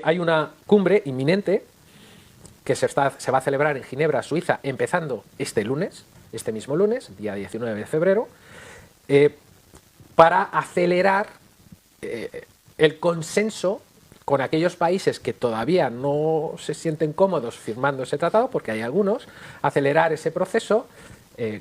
Hay una cumbre inminente que se va a celebrar en Ginebra, Suiza, empezando este mismo lunes, día 19 de febrero, para acelerar el consenso con aquellos países que todavía no se sienten cómodos firmando ese tratado, porque hay algunos, acelerar ese proceso.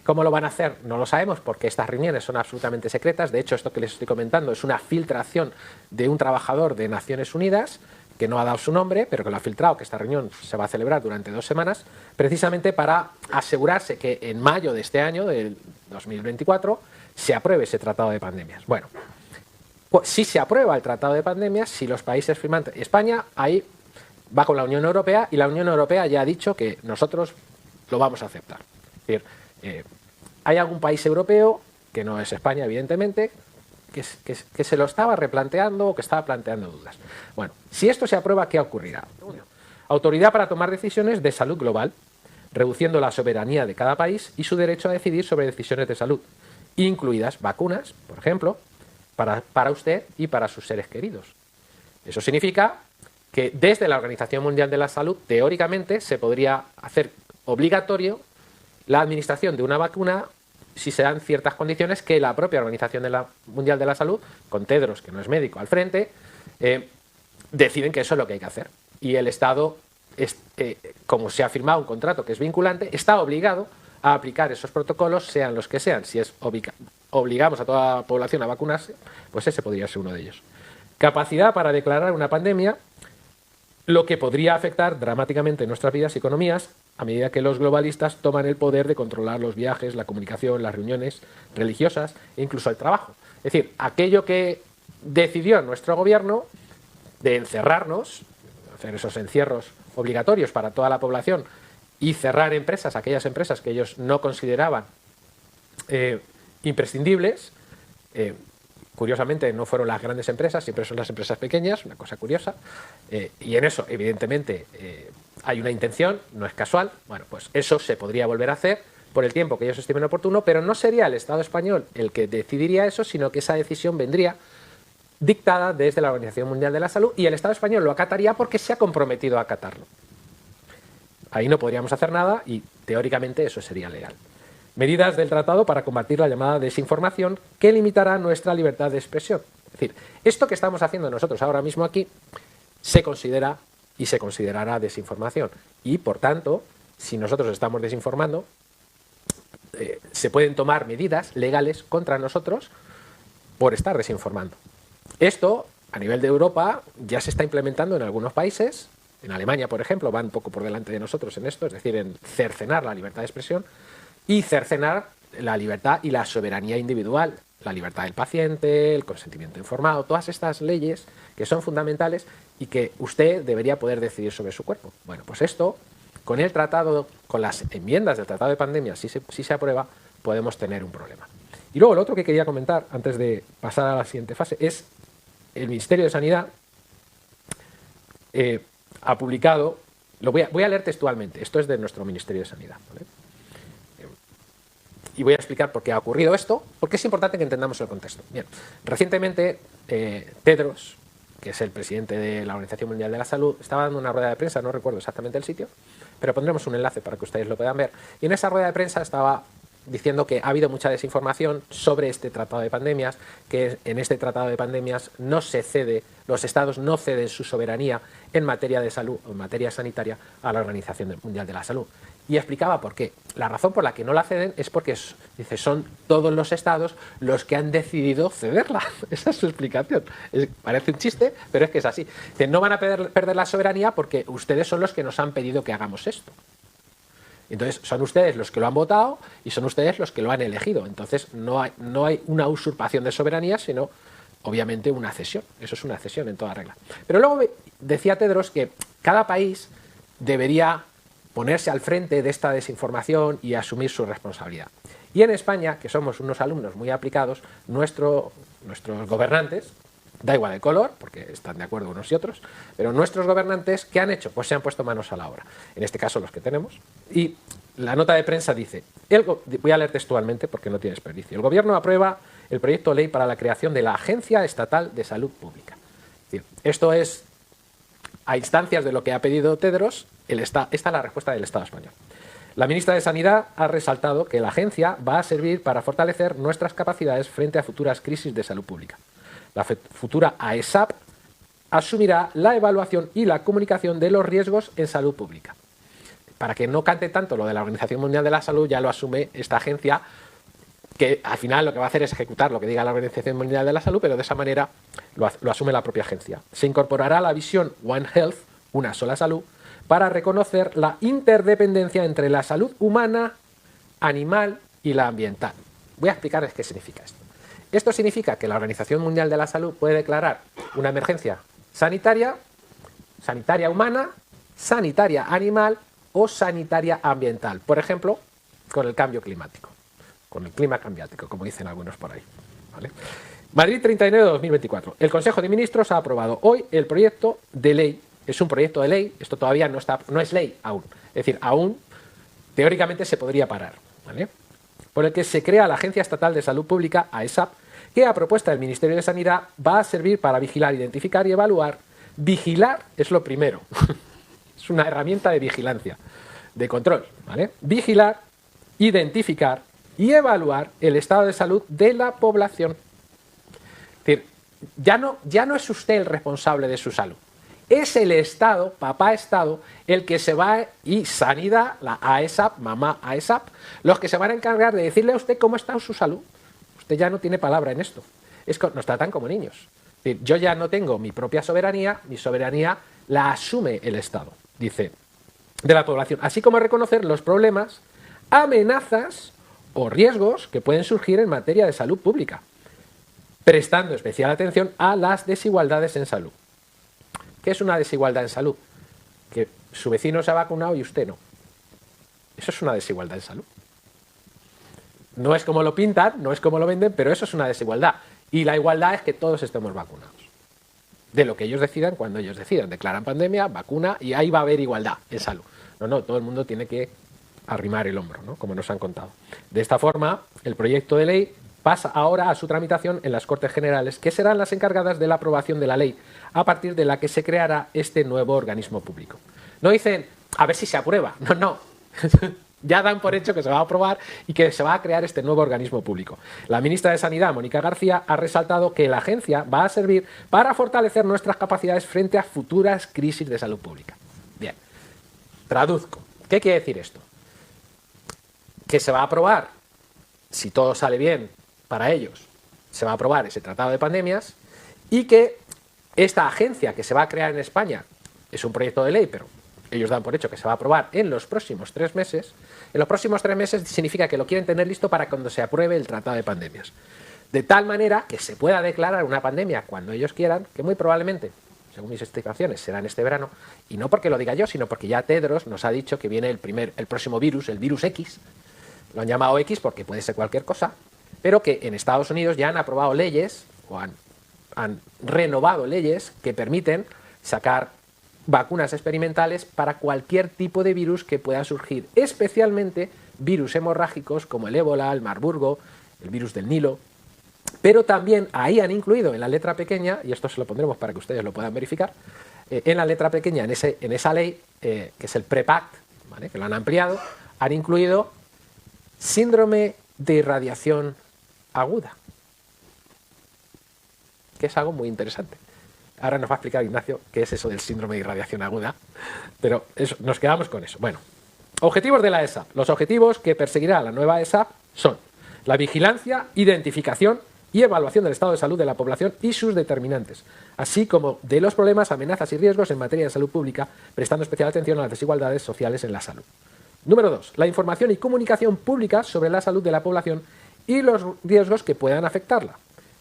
¿Cómo lo van a hacer? No lo sabemos, porque estas reuniones son absolutamente secretas. De hecho, esto que les estoy comentando es una filtración de un trabajador de Naciones Unidas, que no ha dado su nombre, pero que lo ha filtrado, que esta reunión se va a celebrar durante 2 semanas, precisamente para asegurarse que en mayo de este año, del 2024, se apruebe ese tratado de pandemias. Bueno, pues si se aprueba el tratado de pandemias, si los países firmantes... España ahí va con la Unión Europea, y la Unión Europea ya ha dicho que nosotros lo vamos a aceptar. Es decir, hay algún país europeo, que no es España, evidentemente, que se lo estaba replanteando o que estaba planteando dudas. Bueno, si esto se aprueba, ¿qué ocurrirá? Autoridad para tomar decisiones de salud global, reduciendo la soberanía de cada país y su derecho a decidir sobre decisiones de salud, incluidas vacunas, por ejemplo, para usted y para sus seres queridos. Eso significa que desde la Organización Mundial de la Salud, teóricamente, se podría hacer obligatorio la administración de una vacuna si se dan ciertas condiciones que la propia Organización Mundial de la Salud, con Tedros, que no es médico, al frente, deciden que eso es lo que hay que hacer. Y el Estado, como se ha firmado un contrato que es vinculante, está obligado a aplicar esos protocolos, sean los que sean. Si obligamos a toda la población a vacunarse, pues ese podría ser uno de ellos. Capacidad para declarar una pandemia, lo que podría afectar dramáticamente nuestras vidas y economías a medida que los globalistas toman el poder de controlar los viajes, la comunicación, las reuniones religiosas e incluso el trabajo. Es decir, aquello que decidió nuestro gobierno de encerrarnos, hacer esos encierros obligatorios para toda la población y cerrar empresas, aquellas empresas que ellos no consideraban imprescindibles. Curiosamente no fueron las grandes empresas, siempre son las empresas pequeñas, una cosa curiosa, y en eso evidentemente hay una intención, no es casual. Bueno, pues eso se podría volver a hacer por el tiempo que ellos estimen oportuno, pero no sería el Estado español el que decidiría eso, sino que esa decisión vendría dictada desde la Organización Mundial de la Salud, y el Estado español lo acataría porque se ha comprometido a acatarlo. Ahí no podríamos hacer nada y teóricamente eso sería legal. Medidas del tratado para combatir la llamada desinformación, que limitará nuestra libertad de expresión. Es decir, esto que estamos haciendo nosotros ahora mismo aquí se considera y se considerará desinformación. Y, por tanto, si nosotros estamos desinformando, se pueden tomar medidas legales contra nosotros por estar desinformando. Esto, a nivel de Europa, ya se está implementando en algunos países. En Alemania, por ejemplo, van un poco por delante de nosotros en esto, es decir, en cercenar la libertad de expresión y cercenar la libertad y la soberanía individual, la libertad del paciente, el consentimiento informado, todas estas leyes que son fundamentales y que usted debería poder decidir sobre su cuerpo. Bueno, pues esto, con el tratado, con las enmiendas del tratado de pandemia, si se aprueba, podemos tener un problema. Y luego, lo otro que quería comentar, antes de pasar a la siguiente fase, es el Ministerio de Sanidad ha publicado, voy a leer textualmente, esto es de nuestro Ministerio de Sanidad, ¿vale? Y voy a explicar por qué ha ocurrido esto, porque es importante que entendamos el contexto. Bien, recientemente Tedros, que es el presidente de la Organización Mundial de la Salud, estaba dando una rueda de prensa, no recuerdo exactamente el sitio, pero pondremos un enlace para que ustedes lo puedan ver. Y en esa rueda de prensa estaba diciendo que ha habido mucha desinformación sobre este tratado de pandemias, que en este tratado de pandemias no se cede, los estados no ceden su soberanía en materia de salud o en materia sanitaria a la Organización Mundial de la Salud. Y explicaba por qué. La razón por la que no la ceden es porque, dice, son todos los estados los que han decidido cederla. Esa es su explicación. Parece un chiste, pero es que es así. Dice, no van a perder la soberanía porque ustedes son los que nos han pedido que hagamos esto. Entonces, son ustedes los que lo han votado y son ustedes los que lo han elegido. Entonces, no hay una usurpación de soberanía, sino, obviamente, una cesión. Eso es una cesión en toda regla. Pero luego decía Tedros que cada país debería ponerse al frente de esta desinformación y asumir su responsabilidad. Y en España, que somos unos alumnos muy aplicados, nuestros gobernantes, da igual el color, porque están de acuerdo unos y otros, pero nuestros gobernantes, ¿qué han hecho? Pues se han puesto manos a la obra. En este caso los que tenemos. Y la nota de prensa dice, voy a leer textualmente porque no tiene desperdicio, el Gobierno aprueba el proyecto de ley para la creación de la Agencia Estatal de Salud Pública. Es decir, esto es a instancias de lo que ha pedido Tedros, esta es la respuesta del Estado español. La ministra de Sanidad ha resaltado que la agencia va a servir para fortalecer nuestras capacidades frente a futuras crisis de salud pública. La futura AESAP asumirá la evaluación y la comunicación de los riesgos en salud pública. Para que no cante tanto lo de la Organización Mundial de la Salud, ya lo asume esta agencia, que al final lo que va a hacer es ejecutar lo que diga la Organización Mundial de la Salud, pero de esa manera lo asume la propia agencia. Se incorporará la visión One Health, una sola salud, para reconocer la interdependencia entre la salud humana, animal y la ambiental. Voy a explicarles qué significa esto. Esto significa que la Organización Mundial de la Salud puede declarar una emergencia sanitaria, sanitaria humana, sanitaria animal o sanitaria ambiental. Por ejemplo, con el cambio climático, con el clima cambiático, como dicen algunos por ahí. ¿Vale? Madrid, 30 de enero de 2024. El Consejo de Ministros ha aprobado hoy el proyecto de ley. Es un proyecto de ley, esto todavía no es ley aún. Es decir, aún teóricamente se podría parar, ¿vale? Por el que se crea la Agencia Estatal de Salud Pública, AESAP, que a propuesta del Ministerio de Sanidad va a servir para vigilar, identificar y evaluar. Vigilar es lo primero. Es una herramienta de vigilancia, de control, ¿vale? Vigilar, identificar y evaluar el estado de salud de la población. Es decir, ya no es usted el responsable de su salud. Es el Estado, papá Estado, el que se va, y Sanidad, la AESAP, mamá AESAP, los que se van a encargar de decirle a usted cómo está su salud. Usted ya no tiene palabra en esto. Nos tratan como niños. Es decir, yo ya no tengo mi propia soberanía, mi soberanía la asume el Estado, dice, de la población, así como reconocer los problemas, amenazas o riesgos que pueden surgir en materia de salud pública, prestando especial atención a las desigualdades en salud. ¿Qué es una desigualdad en salud? Que su vecino se ha vacunado y usted no. Eso es una desigualdad en salud. No es como lo pintan, no es como lo venden, pero eso es una desigualdad. Y la igualdad es que todos estemos vacunados. De lo que ellos decidan, cuando ellos decidan. Declaran pandemia, vacuna, y ahí va a haber igualdad en salud. No, todo el mundo tiene que arrimar el hombro, ¿no? Como nos han contado. De esta forma, el proyecto de ley pasa ahora a su tramitación en las Cortes Generales, que serán las encargadas de la aprobación de la ley, a partir de la que se creará este nuevo organismo público. No dicen, a ver si se aprueba. No. Ya dan por hecho que se va a aprobar y que se va a crear este nuevo organismo público. La ministra de Sanidad, Mónica García, ha resaltado que la agencia va a servir para fortalecer nuestras capacidades frente a futuras crisis de salud pública. Bien, traduzco. ¿Qué quiere decir esto? Que se va a aprobar, si todo sale bien para ellos, se va a aprobar ese tratado de pandemias, y que esta agencia que se va a crear en España es un proyecto de ley, pero ellos dan por hecho que se va a aprobar en los próximos 3 meses. En los próximos 3 meses significa que lo quieren tener listo para cuando se apruebe el tratado de pandemias. De tal manera que se pueda declarar una pandemia cuando ellos quieran, que muy probablemente, según mis estimaciones, será en este verano, y no porque lo diga yo, sino porque ya Tedros nos ha dicho que viene el próximo virus, el virus X. Lo han llamado X porque puede ser cualquier cosa, pero que en Estados Unidos ya han aprobado leyes, o han renovado leyes que permiten sacar vacunas experimentales para cualquier tipo de virus que pueda surgir, especialmente virus hemorrágicos como el ébola, el Marburgo, el virus del Nilo. Pero también ahí han incluido en la letra pequeña, y esto se lo pondremos para que ustedes lo puedan verificar, en la letra pequeña, en esa ley, que es el PrEP-Act, ¿vale?, que lo han ampliado, han incluido síndrome de irradiación aguda, que es algo muy interesante. Ahora nos va a explicar Ignacio qué es eso del síndrome de irradiación aguda, pero nos quedamos con eso. Bueno, objetivos de la ESAP. Los objetivos que perseguirá la nueva ESAP son la vigilancia, identificación y evaluación del estado de salud de la población y sus determinantes, así como de los problemas, amenazas y riesgos en materia de salud pública, prestando especial atención a las desigualdades sociales en la salud. Número 2. La información y comunicación pública sobre la salud de la población y los riesgos que puedan afectarla.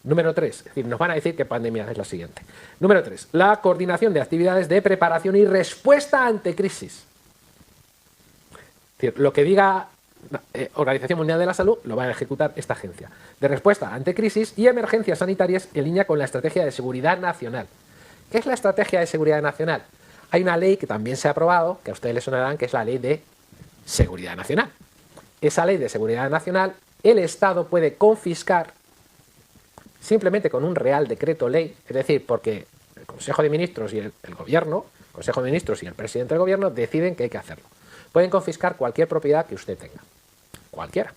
Número 3, es decir, nos van a decir qué pandemia es la siguiente. Número 3, la coordinación de actividades de preparación y respuesta ante crisis. Es decir, lo que diga Organización Mundial de la Salud lo va a ejecutar esta agencia. De respuesta ante crisis y emergencias sanitarias en línea con la Estrategia de Seguridad Nacional. ¿Qué es la Estrategia de Seguridad Nacional? Hay una ley que también se ha aprobado, que a ustedes les sonarán, que es la Ley de Seguridad Nacional. Esa Ley de Seguridad Nacional, el Estado puede confiscar simplemente con un Real Decreto Ley, es decir, porque el Consejo de Ministros y el Gobierno, Consejo de Ministros y el presidente del gobierno deciden que hay que hacerlo. Pueden confiscar cualquier propiedad que usted tenga, cualquiera.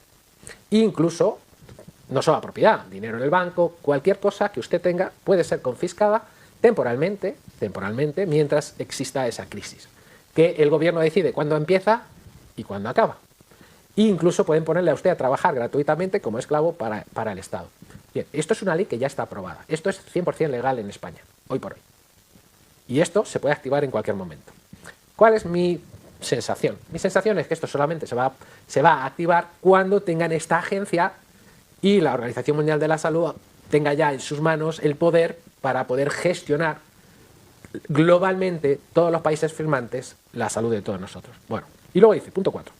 Incluso, no solo la propiedad, dinero en el banco, cualquier cosa que usted tenga puede ser confiscada temporalmente, mientras exista esa crisis. Que el gobierno decide cuándo empieza y cuándo acaba. E incluso pueden ponerle a usted a trabajar gratuitamente como esclavo para el Estado. Bien, esto es una ley que ya está aprobada. Esto es 100% legal en España, hoy por hoy. Y esto se puede activar en cualquier momento. ¿Cuál es mi sensación? Mi sensación es que esto solamente se va a activar cuando tengan esta agencia y la Organización Mundial de la Salud tenga ya en sus manos el poder para poder gestionar globalmente todos los países firmantes la salud de todos nosotros. Bueno, y luego dice, punto 4.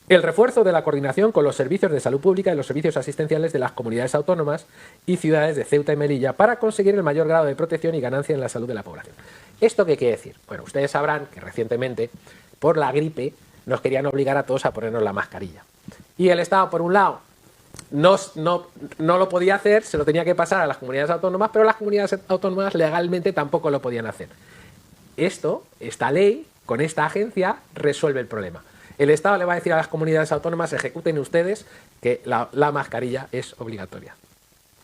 El refuerzo de la coordinación con los servicios de salud pública y los servicios asistenciales de las comunidades autónomas y ciudades de Ceuta y Melilla para conseguir el mayor grado de protección y ganancia en la salud de la población. ¿Esto qué quiere decir? Bueno, ustedes sabrán que recientemente, por la gripe, nos querían obligar a todos a ponernos la mascarilla. Y el Estado, por un lado, no lo podía hacer, se lo tenía que pasar a las comunidades autónomas, pero las comunidades autónomas legalmente tampoco lo podían hacer. Esta ley, con esta agencia, resuelve el problema. El Estado le va a decir a las comunidades autónomas, ejecuten ustedes que la mascarilla es obligatoria.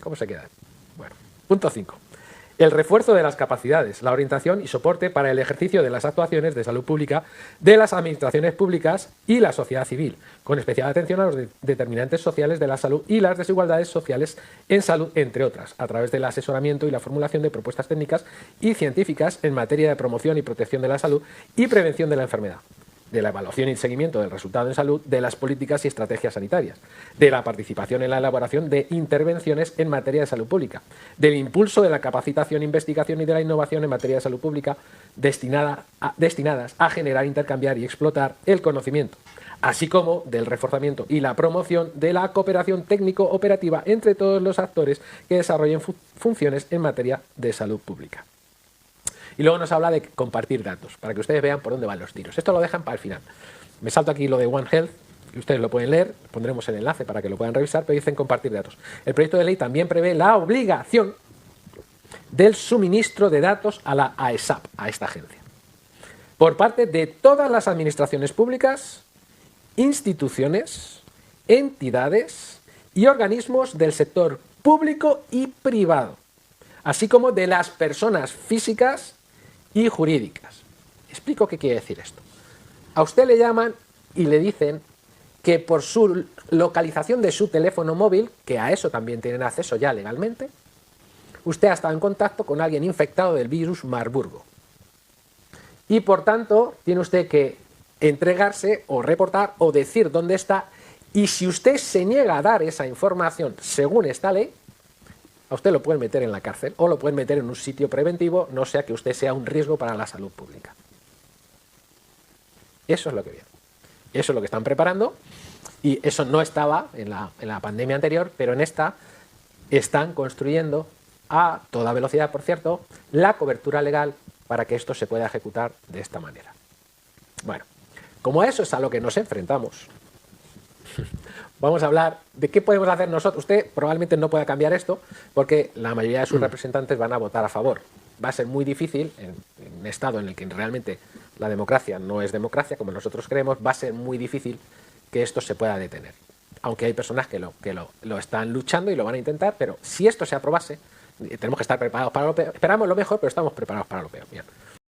¿Cómo se queda? Bueno, punto 5. El refuerzo de las capacidades, la orientación y soporte para el ejercicio de las actuaciones de salud pública de las administraciones públicas y la sociedad civil, con especial atención a los determinantes sociales de la salud y las desigualdades sociales en salud, entre otras, a través del asesoramiento y la formulación de propuestas técnicas y científicas en materia de promoción y protección de la salud y prevención de la enfermedad, de la evaluación y seguimiento del resultado en salud, de las políticas y estrategias sanitarias, de la participación en la elaboración de intervenciones en materia de salud pública, del impulso de la capacitación, investigación y de la innovación en materia de salud pública destinadas a generar, intercambiar y explotar el conocimiento, así como del reforzamiento y la promoción de la cooperación técnico-operativa entre todos los actores que desarrollen funciones en materia de salud pública. Y luego nos habla de compartir datos, para que ustedes vean por dónde van los tiros. Esto lo dejan para el final. Me salto aquí lo de One Health, que ustedes lo pueden leer, pondremos el enlace para que lo puedan revisar, pero dicen compartir datos. El proyecto de ley también prevé la obligación del suministro de datos a la AESAP, a esta agencia, por parte de todas las administraciones públicas, instituciones, entidades y organismos del sector público y privado, así como de las personas físicas y jurídicas. Explico qué quiere decir esto. A usted le llaman y le dicen que por su localización de su teléfono móvil, que a eso también tienen acceso ya legalmente, usted ha estado en contacto con alguien infectado del virus Marburgo. Y por tanto, tiene usted que entregarse o reportar o decir dónde está. Y si usted se niega a dar esa información según esta ley, a usted lo pueden meter en la cárcel o lo pueden meter en un sitio preventivo, no sea que usted sea un riesgo para la salud pública. Eso es lo que viene. Eso es lo que están preparando y eso no estaba en la pandemia anterior, pero en esta están construyendo a toda velocidad, por cierto, la cobertura legal para que esto se pueda ejecutar de esta manera. Bueno, como a eso es a lo que nos enfrentamos, vamos a hablar de qué podemos hacer nosotros. Usted probablemente no pueda cambiar esto porque la mayoría de sus representantes van a votar a favor. Va a ser muy difícil, en un estado en el que realmente la democracia no es democracia, como nosotros creemos, va a ser muy difícil que esto se pueda detener. Aunque hay personas que lo están luchando y lo van a intentar, pero si esto se aprobase, tenemos que estar preparados para lo peor. Esperamos lo mejor, pero estamos preparados para lo peor. Bien.